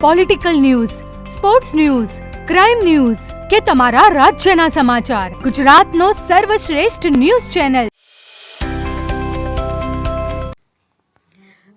Political news, sports news, crime news કે તમારા રાજ્યના સમાચાર, ગુજરાતનો સર્વશ્રેષ્ઠ ન્યૂઝ ચેનલ.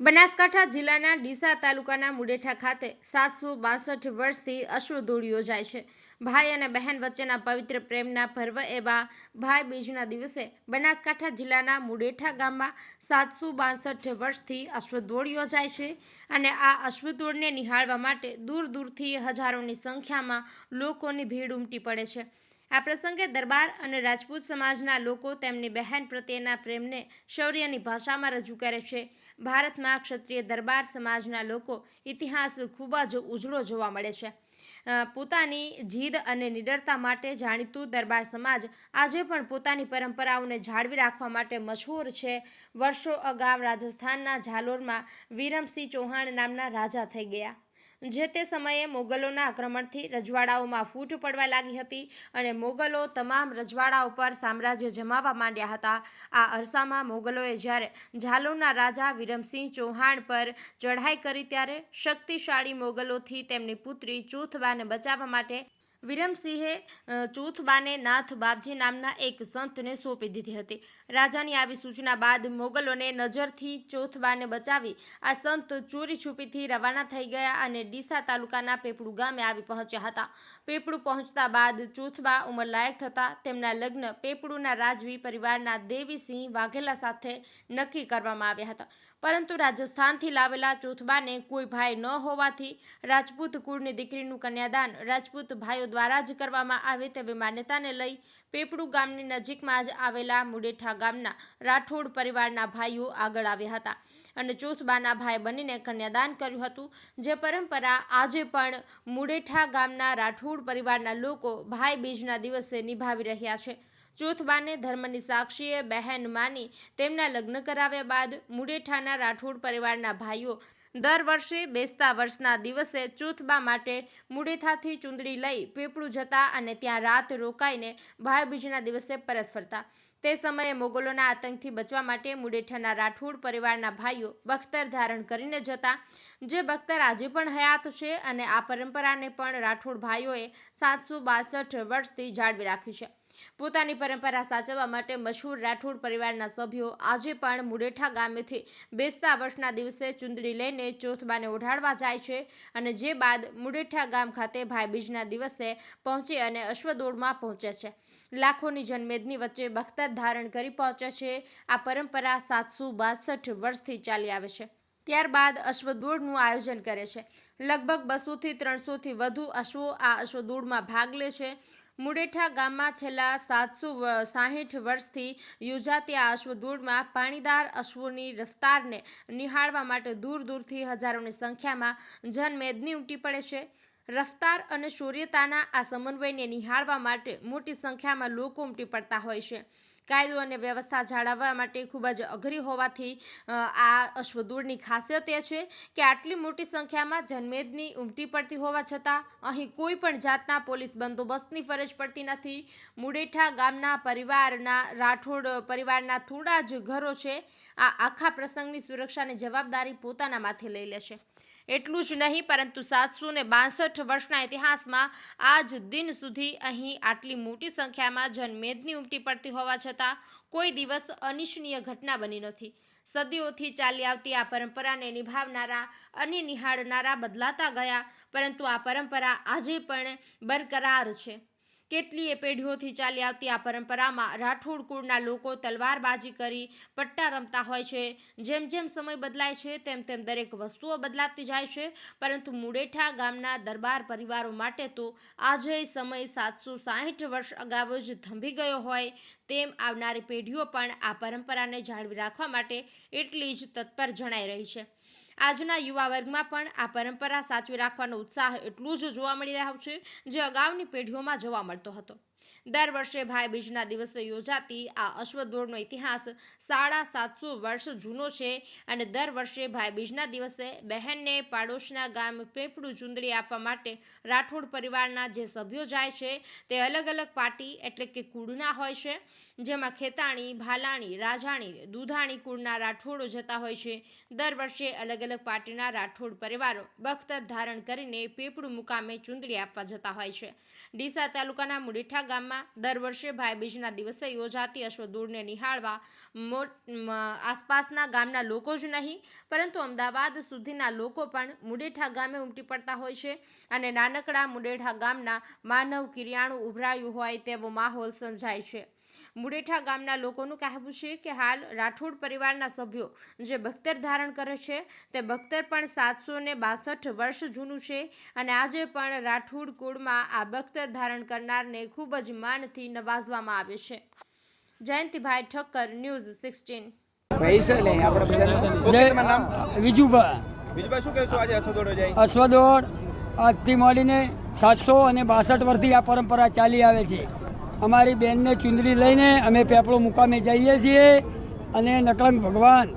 બનાસકાંઠા જિલ્લાના ડીસા તાલુકાના મુડેઠા ખાતે 762 વર્ષથી અશ્વદોડ યોજાય છે. ભાઈ અને બહેન વચ્ચેના પવિત્ર પ્રેમના પર્વ એવા ભાઈ બીજના દિવસે બનાસકાંઠા જિલ્લાના મુડેઠા ગામમાં 762 વર્ષથી અશ્વદોડ યોજાય છે અને આ અશ્વદોડને નિહાળવા માટે દૂર દૂરથી હજારોની સંખ્યામાં લોકોની ભીડ ઉમટી પડે છે. આ પ્રસંગે દરબાર અને રાજપૂત સમાજના લોકો તેમની બહેન પ્રત્યેના પ્રેમને શૌર્યની ભાષામાં રજૂ કરે છે. ભારતમાં ક્ષત્રિય દરબાર સમાજના લોકો ઇતિહાસ ખૂબ જ ઉજળો જોવા મળે છે. પોતાની જીદ અને નિડરતા માટે જાણીતું દરબાર સમાજ આજે પણ પોતાની પરંપરાઓને જાળવી રાખવા માટે મશહૂર છે. વર્ષો અગાઉ રાજસ્થાનના ઝાલોરમાં વિરમસિંહ ચૌહાણ નામના રાજા થઈ ગયા. જે તે સમયે મોગલોના આક્રમણથી રજવાડાઓમાં ફૂટ પડવા લાગી હતી અને મોગલો તમામ રજવાડાઓ પર સામ્રાજ્ય જમાવવા માંડ્યા હતા. આ અરસામાં મોગલોએ જ્યારે ઝાલોરના રાજા વિરમસિંહ ચૌહાણ પર ચઢાઈ કરી ત્યારે શક્તિશાળી મોગલોથી તેમની પુત્રી ચોથબાને બચાવવા માટે વિરમસિંહે ચોથબાને નાથ બાપજી નામના એક સંતને સોંપી દીધી હતી. રાજાની આવી સૂચના બાદ મોગલોને નજરથી ચોથબાને બચાવી આ સંત ચોરી છુપીથી રવાના થઈ ગયા અને ડીસા તાલુકાના પેપળુ ગામે આવી પહોંચ્યા હતા. પેપળુ પહોંચતા બાદ ચોથબા ઉંમરલાયક થતા તેમના લગ્ન પેપળુના રાજવી પરિવારના દેવીસિંહ વાઘેલા સાથે નક્કી કરવામાં આવ્યા હતા. પરંતુ રાજસ્થાનથી લાવેલા ચોથબાને કોઈ ભાઈ ન હોવાથી રાજપૂત કુળની દીકરીનું કન્યાદાન રાજપૂત ભાઈઓ દ્વારા જ કરવામાં આવે તેવી માન્યતાને લઈ પેપળુ ગામની નજીકમાં જ આવેલા મુડેઠા ગામના રાઠોડ પરિવારના ભાઈઓ આગળ આવ્યા હતા અને ચોથબાના ભાઈ બનીને કન્યાદાન કર્યું હતું. જે પરંપરા આજે પણ મુડેઠા ગામના રાઠોડ પરિવારના લોકો ભાઈ બીજના દિવસે નિભાવી રહ્યા છે. ચોથબાને ધર્મની સાક્ષીએ બહેન માની તેમના લગ્ન કરાવ્યા બાદ મુડેઠાના રાઠોડ પરિવારના ભાઈઓ દર વર્ષે બેસતા વર્ષના દિવસે ચોથબા માટે મુડેઠાથી ચુંદડી લઈ પેપળુ જતા અને ત્યાં રાત રોકાઈને ભાઈ બીજના દિવસે પરત ફરતા. તે સમયે મોગલોના આતંકથી બચવા માટે મુડેઠાના રાઠોડ પરિવારના ભાઈઓ બખ્તર ધારણ કરીને જતા. જે બખ્તર આજે પણ હયાત છે અને આ પરંપરાને પણ રાઠોડ ભાઈઓએ 762 વર્ષથી જાળવી રાખી છે. પોતાની પરંપરા સાચવવા માટે મશહૂર રાઠોડ પરિવારના સભ્યો આજે પણ મુડેઠા ગામેથી બેસતા વર્ષના દિવસે ચુંદડી લઈને ચોથબાને ઓઢાડવા જાય છે અને જે બાદ મુડેઠા ગામ ખાતે ભાઈ બીજના દિવસે પહોંચે અને અશ્વદોડમાં પહોંચે છે. લાખોની જનમેદની વચ્ચે બખ્તર ધારણ કરી પહોંચે છે. આ પરંપરા 762 વર્ષથી ચાલી આવે છે. ત્યારબાદ અશ્વદોડનું આયોજન કરે છે. લગભગ 200 થી 300થી વધુ અશ્વો આ અશ્વદોડમાં ભાગ લે છે. મુડેઠા ગામમાં છેલ્લા 760 વર્ષથી યોજાતી આ અશ્વદોડમાં પાણીદાર અશ્વોની રફતારને નિહાળવા માટે દૂર દૂરથી હજારોની સંખ્યામાં જનમેદની ઉમટી પડે છે. રફતાર અને શૌર્યતાના આ સમન્વયને નિહાળવા માટે મોટી સંખ્યામાં લોકો ઉમટી પડતા હોય છે. કાયદો અને વ્યવસ્થા જાળવવા માટે ખૂબ જ અઘરી હોવાથી આ અશ્વદોડની ખાસિયત એ છે કે આટલી મોટી સંખ્યામાં જનમેદની ઉમટી પડતી હોવા છતાં અહીં કોઈ પણ જાતના પોલીસ બંદોબસ્તની ફરજ પડતી નથી. મુડેઠા ગામના પરિવારના રાઠોડ પરિવારના થોડા જ ઘરો છે આ આખા પ્રસંગની સુરક્ષાની જવાબદારી પોતાના માથે લઈ લેશે. એટલું જ નહીં પરંતુ 762 વર્ષના ઇતિહાસમાં આજ દિન સુધી અહીં આટલી મોટી સંખ્યામાં જનમેદની ઉમટી પડતી હોવા છતાં કોઈ દિવસ અનિચ્છનીય ઘટના બની નથી. સદીઓથી ચાલી આવતી આ પરંપરાને નિભાવનારા અને નિહાળનારા બદલાતા ગયા પરંતુ આ પરંપરા આજે પણ બરકરાર છે. કેટલીય પેઢીઓથી ચાલી આવતી આ પરંપરામાં રાઠોડ કુળના લોકો તલવારબાજી કરી પટ્ટા રમતા હોય છે. જેમ જેમ સમય બદલાય છે તેમ તેમ દરેક વસ્તુઓ બદલાતી જાય છે પરંતુ મુડેઠા ગામના દરબાર પરિવારો માટે તો આજે સમય 760 વર્ષ અગાઉ જ થંભી ગયો હોય તેમ આવનારી પેઢીઓ પણ આ પરંપરાને જાળવી રાખવા માટે એટલી જ તત્પર જણાઈ રહી છે. આજના યુવા વર્ગમાં પણ આ પરંપરા સાચવી રાખવાનો ઉત્સાહ એટલું જ જોવા મળી રહ્યો છે જે અગાઉની પેઢીઓમાં જોવા મળતો હતો. દર વર્ષે ભાઈ બીજના દિવસે યોજાતી આ અશ્વદોડનો ઇતિહાસ 750 વર્ષ જૂનો છે અને દર વર્ષે ભાઈ બીજના દિવસે બહેનને પાડોશના ગામ પેપડું ચૂંદડી આપવા માટે રાઠોડ પરિવારના જે સભ્યો જાય છે તે અલગ અલગ પાર્ટી એટલે કે કુળના હોય છે, જેમાં ખેતાણી, ભાલાણી, રાજાણી, દૂધાણી કુળના રાઠોડો જતા હોય છે. દર વર્ષે અલગ અલગ પાર્ટીના રાઠોડ પરિવારો બખ્તર ધારણ કરીને પેપડું મુકામે ચૂંદડી આપવા જતા હોય છે. ડીસા તાલુકાના મુડેઠા ગામમાં દર વર્ષે ભાઈ બીજના દિવસે યોજાતી અશ્વદોડને નિહાળવા આસપાસના ગામના લોકો જ નહીં પરંતુ અમદાવાદ સુધીના લોકો પણ મુડેઠા ગામે ઉમટી પડતા હોય છે અને નાનકડા મુડેઠા ગામના માનવ કિરિયાણું ઉભરાયું હોય તેવો માહોલ સર્જાય છે. મુડેઠા ગામના લોકોનું કહેવું છે કે હાલ રાઠોડ પરિવારના સભ્યો જે બખ્તર ધારણ કરે છે તે બખ્તર પણ 762 વર્ષ જૂનું છે અને આજે પણ રાઠોડ કુળમાં આ બખ્તર ધારણ કરનારને ખૂબ જ માનથી નવાજવામાં આવે છે. જયંતિભાઈ ઠક્કર, ન્યૂઝ 16. વિજુભાઈ, શું કહેશો આજે અશ્વદોડ યોજાઈ? અશ્વદોડ આજથી મળીને 762 વર્ષથી આ પરંપરા ચાલી આવે છે. અમારી બેનને ચુંદડી લઈને અમે પેપળો મુકામે જઈએ છીએ અને નકલંગ ભગવાન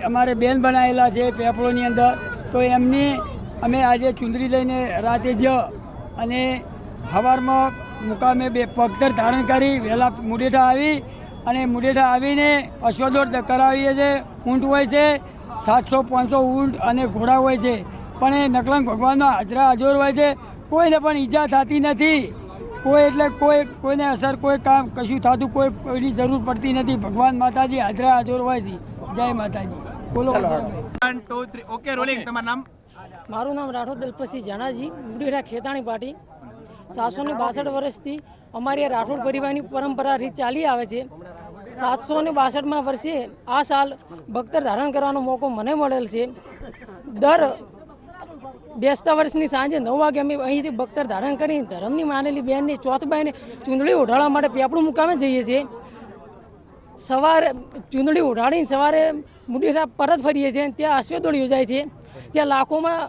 અમારે બેન બનાવેલા છે પેપળોની અંદર, તો એમની અમે આજે ચુંદડી લઈને રાતે જ અને સવારમાં મુકામે પગધર ધારણ કરી વહેલા મુડેઠા આવી અને મુડેઠા આવીને અશ્વદોડ કરાવીએ છીએ. ઊંટ હોય છે 700-500 ઊંટ અને ઘોડા હોય છે, પણ એ નકલંગ ભગવાનનો હાજરા હાજર હોય છે. કોઈને પણ ઈજા થતી નથી, કોઈને અસર કોઈ કામ કશું થતું કોઈની જરૂર પડતી નથી. ભગવાન માતાજી હાજરા હાજર હોય છે. જય માતાજી. બોલો. 1 2 3 ઓકે, રોલિંગ. તમારું નામ? મારું નામ રાઠોડ દલપતસિંહ જાનાજી, મુડેઠા ખેતાણી પાર્ટી. 762 વર્ષથી અમારી આ રાઠોડ પરિવારની પરંપરા રીત ચાલી આવે છે. 762માં વર્ષે આ સાલ બખ્તર ધારણ કરવાનો મોકો મને મળેલ છે. દર બેસતા વર્ષની સાંજે 9 વાગે અમે અહીંથી બખ્તર ધારણ કરી ધર્મની માનેલી બહેનની ચોથબાઈને ચૂંદડી ઉઢાડવા માટે પેપડું મુકામે જઈએ છીએ. સવારે ચૂંદડી ઉઢાડીને સવારે મુડેઠા પરત ફરીએ છીએ. ત્યાં અશ્વદોડ યોજાય છે. ત્યાં લાખોમાં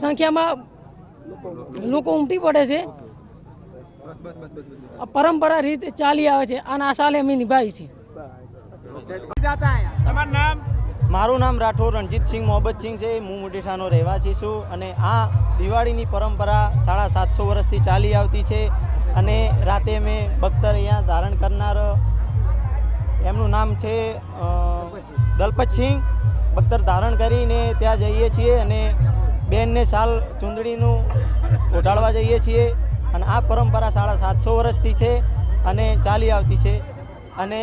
સંખ્યામાં લોકો ઉમટી પડે છે. પરંપરા રીત ચાલી આવે છે અને આ સાલે અમે નિભાવી છે. તમારું નામ? મારું નામ રાઠોડ રણજીતસિંહ મોહબ્બતસિંહ છે. હું મુડેઠાનો રહેવાસી છું અને આ દિવાળીની પરંપરા 750 વર્ષથી ચાલી આવતી છે અને રાતે અમે બખ્તર અહીંયા ધારણ કરનાર એમનું નામ છે દલપતસિંહ. બખ્તર ધારણ કરીને ત્યાં જઈએ છીએ અને બેનને સાલ ચૂંદડીનું ઓઢાડવા જઈએ છીએ અને આ પરંપરા 750 વર્ષથી છે અને ચાલી આવતી છે. અને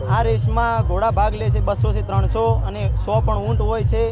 આ રેસમાં ઘોડા ભાગ લે છે 200 થી 300 અને 100 પણ ઊંટ હોય છે.